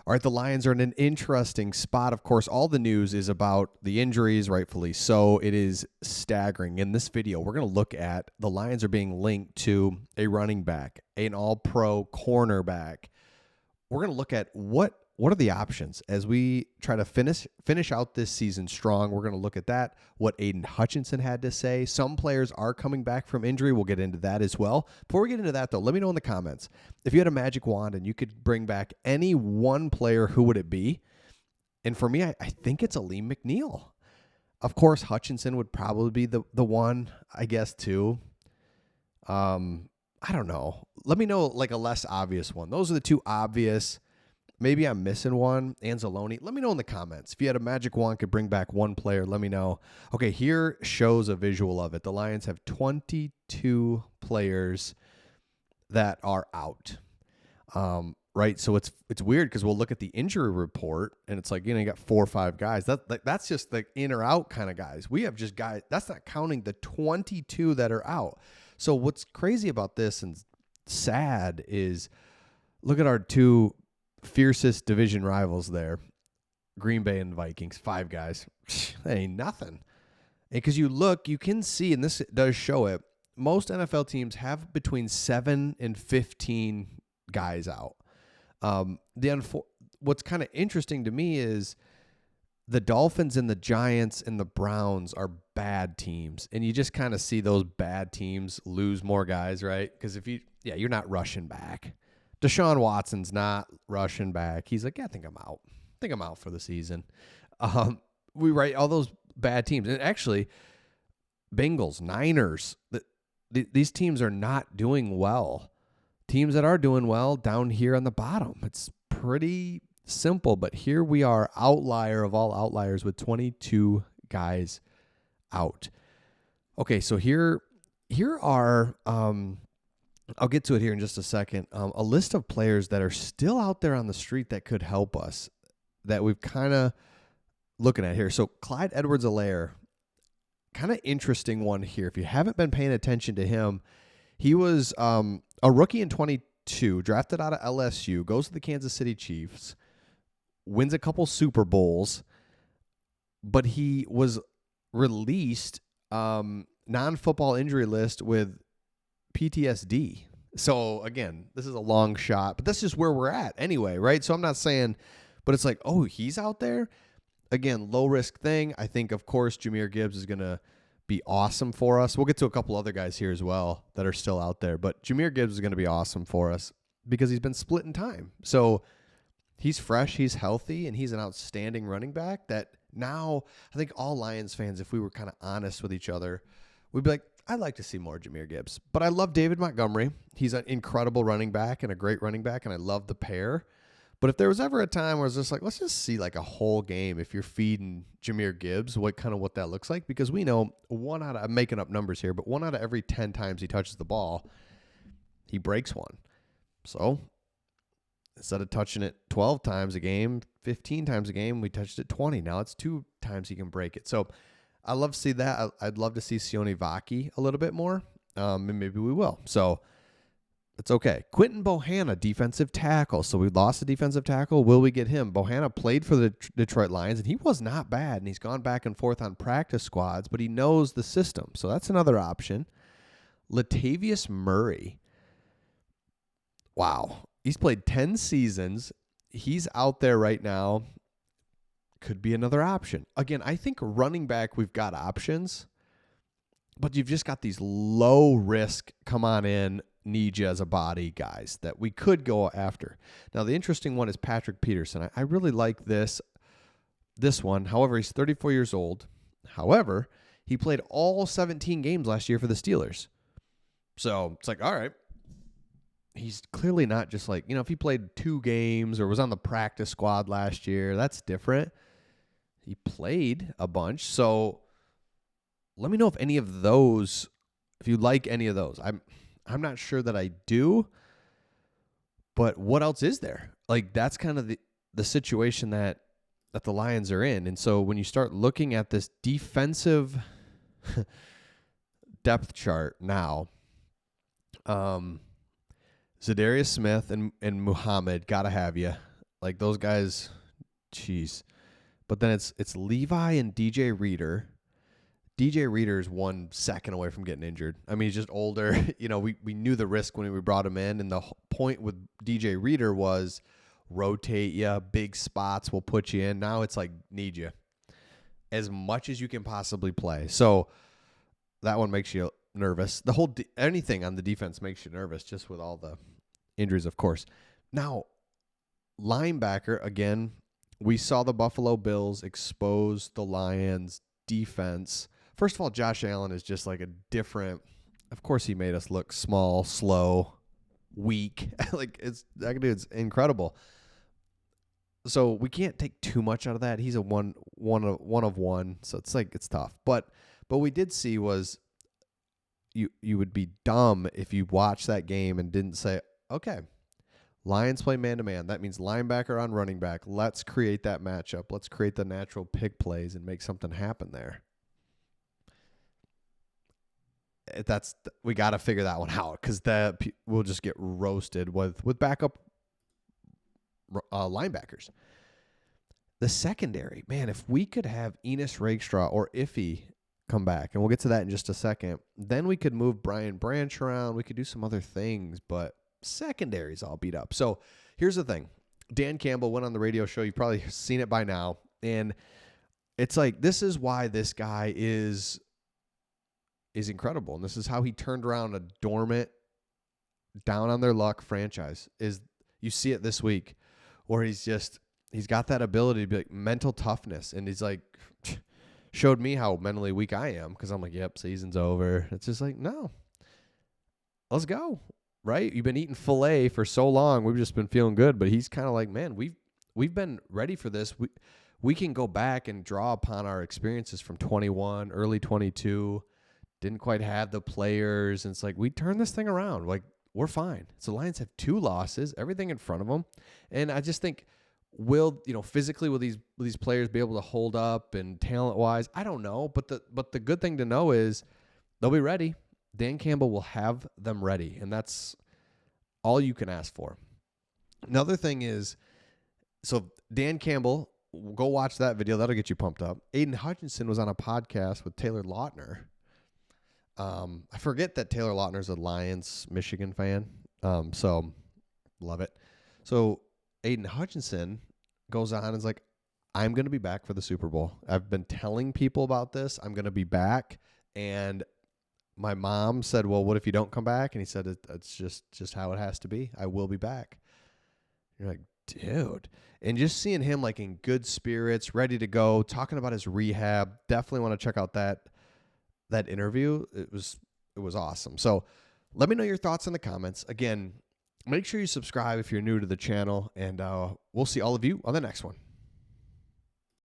All right, the Lions are in an interesting spot. Of course, all the news is about the injuries, rightfully so. It is staggering. In this video, we're going to look at the Lions are being linked to a running back, an all-pro cornerback. We're going to look at what are the options as we try to finish out this season strong. We're going to look at that, what Aiden Hutchinson had to say. Some players are coming back from injury. We'll get into that as well. Before we get into that, though, let me know in the comments. If you had a magic wand and you could bring back any one player, who would it be? And for me, I think it's Aleem McNeil. Of course, Hutchinson would probably be the one, I guess, too. I don't know. Let me know like a less obvious one. Those are the two obvious. Maybe I'm missing one. Anzalone. Let me know in the comments. If you had a magic wand, could bring back one player, let me know. Okay, here shows a visual of it. The Lions have 22 players that are out. Right? So it's weird because we'll look at the injury report and it's like, you got 4 or 5 guys. That's just the in or out kind of guys. We have just guys. That's not counting the 22 that are out. So what's crazy about this and sad is look at our two fiercest division rivals there, Green Bay and Vikings, 5 guys. That ain't nothing. And because you can see, and this does show it, most NFL teams have between 7 and 15 guys out. What's kind of interesting to me is the Dolphins and the Giants and the Browns are bad teams, and you just kind of see those bad teams lose more guys, right? Because you're not rushing back. Deshaun Watson's not rushing back. He's like, yeah, I think I'm out. I think I'm out for the season. We write all those bad teams. And actually, Bengals, Niners, these teams are not doing well. Teams that are doing well down here on the bottom. It's pretty simple, but here we are, outlier of all outliers with 22 guys out. Okay, so here are... I'll get to it here in just a second. A list of players that are still out there on the street that could help us that we've kind of looking at here. So Clyde Edwards-Helaire, kind of interesting one here. If you haven't been paying attention to him, he was a rookie in 22, drafted out of LSU, goes to the Kansas City Chiefs, wins a couple Super Bowls, but he was released non-football injury list with PTSD. So again, this is a long shot, but that's just where we're at anyway, right? So I'm not saying, but it's like, oh, he's out there. Again, low risk thing. I think, of course, Jahmyr Gibbs is going to be awesome for us. We'll get to a couple other guys here as well that are still out there, but Jahmyr Gibbs is going to be awesome for us because he's been split in time. So he's fresh, he's healthy, and he's an outstanding running back that now I think all Lions fans, if we were kind of honest with each other, we'd be like, I'd like to see more Jahmyr Gibbs, but I love David Montgomery. He's an incredible running back and a great running back, and I love the pair. But if there was ever a time where it's just like, let's just see like a whole game if you're feeding Jahmyr Gibbs, what that looks like, because we know I'm making up numbers here, but 1 out of every 10 times he touches the ball, he breaks one. So instead of touching it 12 times a game, 15 times a game, we touched it 20. Now it's 2 times he can break it. So I love to see that. I'd love to see Sione Vaki a little bit more, and maybe we will. So it's okay. Quinton Bohanna, defensive tackle. So we lost a defensive tackle. Will we get him? Bohanna played for the Detroit Lions, and he was not bad, and he's gone back and forth on practice squads, but he knows the system. So that's another option. Latavius Murray. Wow. He's played 10 seasons. He's out there right now. Could be another option. Again, I think running back, we've got options, but you've just got these low risk, come on in, need you as a body guys that we could go after. Now, the interesting one is Patrick Peterson. I really like this one. However, he's 34 years old. However, he played all 17 games last year for the Steelers. So it's like, all right. He's clearly not just like, if he played 2 games or was on the practice squad last year, that's different. He played a bunch. So let me know if any of those, if you like any of those. I'm not sure that I do, but what else is there? Like, that's kind of the situation that the Lions are in. And so when you start looking at this defensive depth chart now, Zadarius Smith and Muhammad, gotta have you. Like those guys, jeez. But then it's Levi and DJ Reader. DJ Reader is 1 second away from getting injured. I mean, he's just older. We knew the risk when we brought him in, and the point with DJ Reader was rotate you, big spots will put you in. Now it's like need you as much as you can possibly play. So that one makes you nervous. The whole anything on the defense makes you nervous, just with all the injuries, of course. Now, linebacker, again, we saw the Buffalo Bills expose the Lions defense. First of all, Josh Allen is just like a different. Of course, he made us look small, slow, weak. Like that dude's incredible. So we can't take too much out of that. He's a one of one. So it's tough. But we did see was you would be dumb if you watched that game and didn't say, okay, Lions play man-to-man. That means linebacker on running back. Let's create that matchup. Let's create the natural pick plays and make something happen there. We got to figure that one out because we'll just get roasted with backup linebackers. The secondary, man, if we could have Enos Rakestraw or Iffy come back, and we'll get to that in just a second, then we could move Brian Branch around. We could do some other things, but secondary's all beat up. So here's the thing. Dan Campbell went on the radio show. You've probably seen it by now. And it's like, this is why this guy is incredible. And this is how he turned around a dormant, down on their luck franchise. Is you see it this week where he's got that ability to be like mental toughness. And he's like, showed me how mentally weak I am because I'm like, yep, season's over. It's just like, no, let's go. Right? You've been eating filet for so long. We've just been feeling good. But he's kind of like, man, we've been ready for this. We can go back and draw upon our experiences from 21, early 22. Didn't quite have the players. And it's like, we turn this thing around. Like, we're fine. So the Lions have 2 losses, everything in front of them. And I just think, physically will these players be able to hold up and talent-wise? I don't know. But the good thing to know is they'll be ready. Dan Campbell will have them ready, and that's all you can ask for. Another thing is, so Dan Campbell, go watch that video. That'll get you pumped up. Aiden Hutchinson was on a podcast with Taylor Lautner. I forget that Taylor Lautner's a Lions, Michigan fan, so love it. So Aiden Hutchinson goes on and is like, I'm going to be back for the Super Bowl. I've been telling people about this. I'm going to be back, and my mom said, well, what if you don't come back? And he said, it's just how it has to be. I will be back. You're like, dude. And just seeing him like in good spirits, ready to go, talking about his rehab. Definitely want to check out that interview. It was awesome. So let me know your thoughts in the comments. Again, make sure you subscribe if you're new to the channel, and we'll see all of you on the next one.